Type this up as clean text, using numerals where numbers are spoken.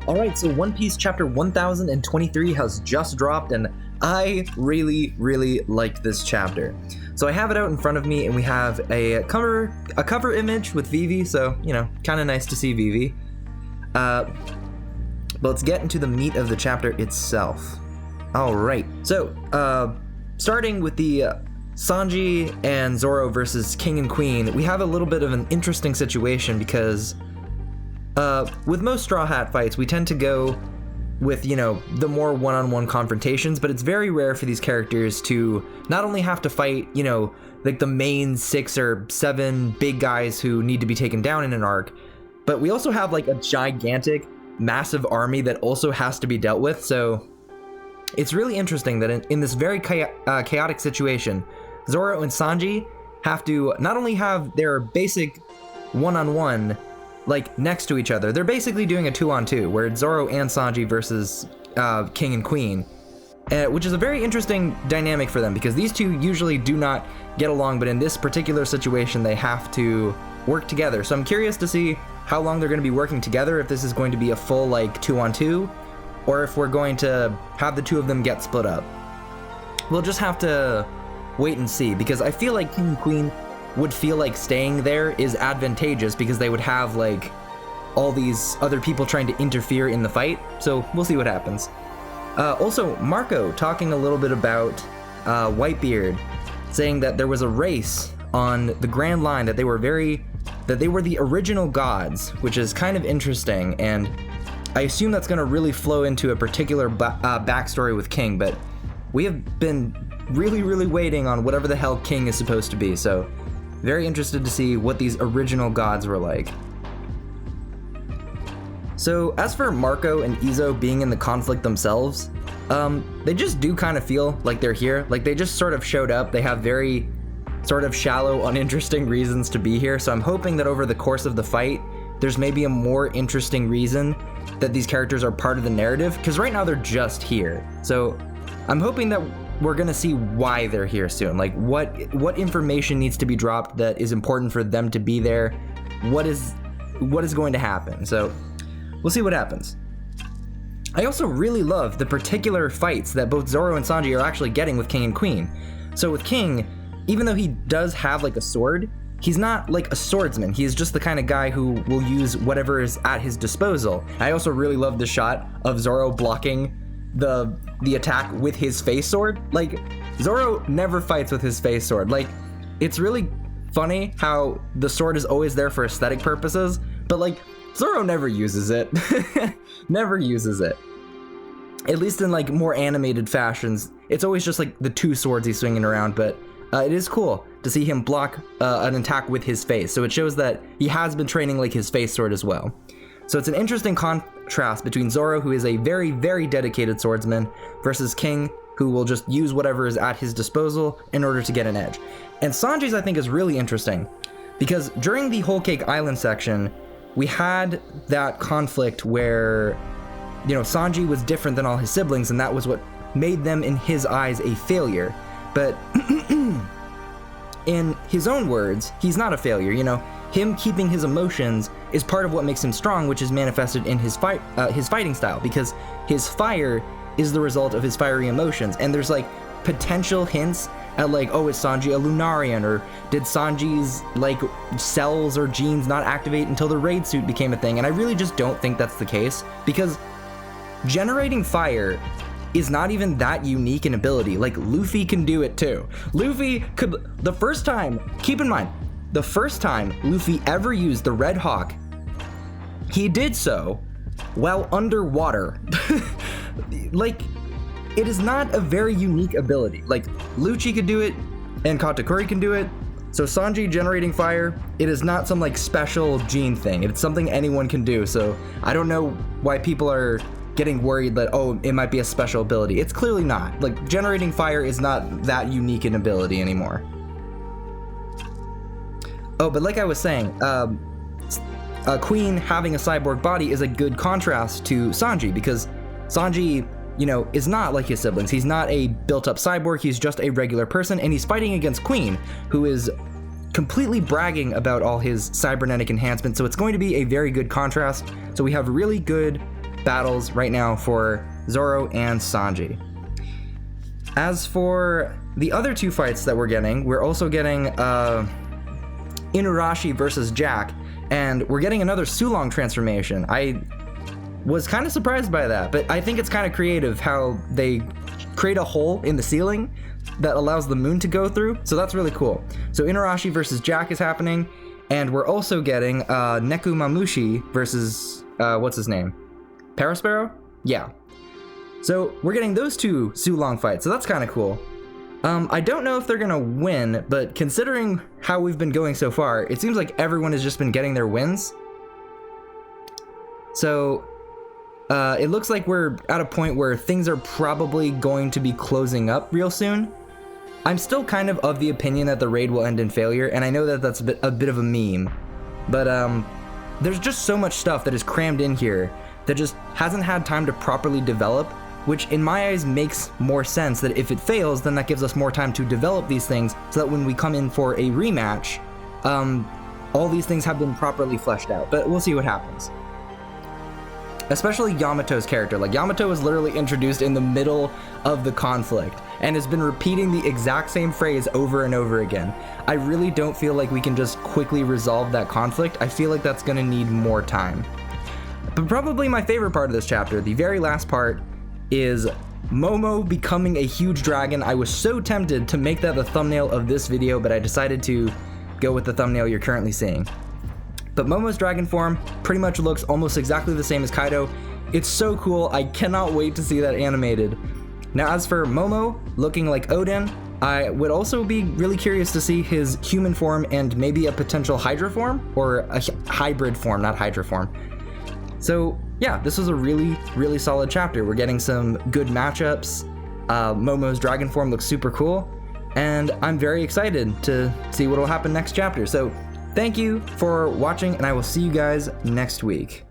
Alright, so One Piece chapter 1023 has just dropped, and I really like this chapter. So I have it out in front of me, and we have a cover image with Vivi, so, you know, kind of nice to see Vivi. But let's get into the meat of the chapter itself. Alright, so, starting with the Sanji and Zoro versus King and Queen, we have a little bit of an interesting situation because with most Straw Hat fights, we tend to go with, you know, the more one-on-one confrontations, but it's very rare for these characters to not only have to fight, you know, like the main 6 or 7 big guys who need to be taken down in an arc, but we also have like a gigantic, massive army that also has to be dealt with. So it's really interesting that in this very chaotic situation, Zoro and Sanji have to not only have their basic one-on-one like next to each other, they're basically doing a 2-on-2 where it's Zoro and Sanji versus King and Queen, which is a very interesting dynamic for them because these two usually do not get along, but in this particular situation they have to work together. So I'm curious to see how long they're going to be working together, if this is going to be a full like 2-on-2 or if we're going to have the two of them get split up. We'll just have to wait and see, because I feel like King and Queen would feel like staying there is advantageous because they would have like all these other people trying to interfere in the fight. So we'll see what happens. Also, Marco talking a little bit about Whitebeard, saying that there was a race on the Grand Line, that they were the original gods, which is kind of interesting, and I assume that's going to really flow into a particular backstory with King, but we have been really waiting on whatever the hell King is supposed to be, so very interested to see what these original gods were like. So as for Marco and Izo being in the conflict themselves, they just do kind of feel like they're here. Like they just sort of showed up. They have very sort of shallow, uninteresting reasons to be here. So I'm hoping that over the course of the fight, there's maybe a more interesting reason that these characters are part of the narrative, because right now they're just here. So I'm hoping that we're gonna see why they're here soon. Like what information needs to be dropped that is important for them to be there. What is going to happen? So we'll see what happens. I also really love the particular fights that both Zoro and Sanji are actually getting with King and Queen. So with King, even though he does have like a sword, he's not like a swordsman. He's just the kind of guy who will use whatever is at his disposal. I also really love the shot of Zoro blocking the attack with his face sword. Like, Zoro never fights with his face sword. Like, it's really funny how the sword is always there for aesthetic purposes, but like, Zoro never uses it. Never uses it. At least in like more animated fashions, it's always just like the two swords he's swinging around, but it is cool to see him block an attack with his face, so it shows that he has been training like his face sword as well. So it's an interesting contrast between Zoro, who is a very dedicated swordsman, versus King, who will just use whatever is at his disposal in order to get an edge. And Sanji's, I think, is really interesting, because during the Whole Cake Island section, we had that conflict where, you know, Sanji was different than all his siblings, and that was what made them, in his eyes, a failure. But in his own words, he's not a failure, you know? Him keeping his emotions is part of what makes him strong, which is manifested in his fighting style, because his fire is the result of his fiery emotions. And there's like potential hints at like, oh, is Sanji a Lunarian, or did Sanji's like cells or genes not activate until the raid suit became a thing? And I really just don't think that's the case, because generating fire is not even that unique an ability. Like, Luffy can do it too. Luffy could, the first time, keep in mind, the first time Luffy ever used the Red Hawk, he did so while underwater. Like, it is not a very unique ability. Like, Lucci could do it, and Katakuri can do it. So Sanji generating fire, it is not some like special gene thing. It's something anyone can do. So I don't know why people are getting worried that, oh, it might be a special ability. It's clearly not. Like, generating fire is not that unique an ability anymore. Oh, but like I was saying, Queen having a cyborg body is a good contrast to Sanji, because Sanji, you know, is not like his siblings. He's not a built-up cyborg, he's just a regular person, and he's fighting against Queen, who is completely bragging about all his cybernetic enhancements, so it's going to be a very good contrast. So we have really good battles right now for Zoro and Sanji. As for the other 2 fights that we're getting, we're also getting Inuarashi versus Jack, and we're getting another Sulong transformation. I was kind of surprised by that, but I think it's kind of creative how they create a hole in the ceiling that allows the moon to go through, so that's really cool. So Inuarashi versus Jack is happening, and we're also getting Neku Mamushi versus, what's his name? Parasparrow? Yeah. So we're getting those 2 Sulong fights, so that's kind of cool. I don't know if they're gonna win, but considering how we've been going so far, it seems like everyone has just been getting their wins. So it looks like we're at a point where things are probably going to be closing up real soon. I'm still kind of the opinion that the raid will end in failure, and I know that that's a bit of a meme, but there's just so much stuff that is crammed in here that just hasn't had time to properly develop, which in my eyes makes more sense that if it fails, then that gives us more time to develop these things so that when we come in for a rematch, all these things have been properly fleshed out, but we'll see what happens. Especially Yamato's character. Like, Yamato was literally introduced in the middle of the conflict and has been repeating the exact same phrase over and over again. I really don't feel like we can just quickly resolve that conflict. I feel like that's gonna need more time. But probably my favorite part of this chapter, the very last part, is Momo becoming a huge dragon. I was so tempted to make that the thumbnail of this video, but I decided to go with the thumbnail you're currently seeing. But Momo's dragon form pretty much looks almost exactly the same as Kaido. It's so cool, I cannot wait to see that animated. Now as for Momo looking like Odin, I would also be really curious to see his human form and maybe a potential Hydra form, or a hybrid form, not Hydra form. So yeah, this was a really, really solid chapter. We're getting some good matchups. Momo's dragon form looks super cool, and I'm very excited to see what will happen next chapter. So thank you for watching, and I will see you guys next week.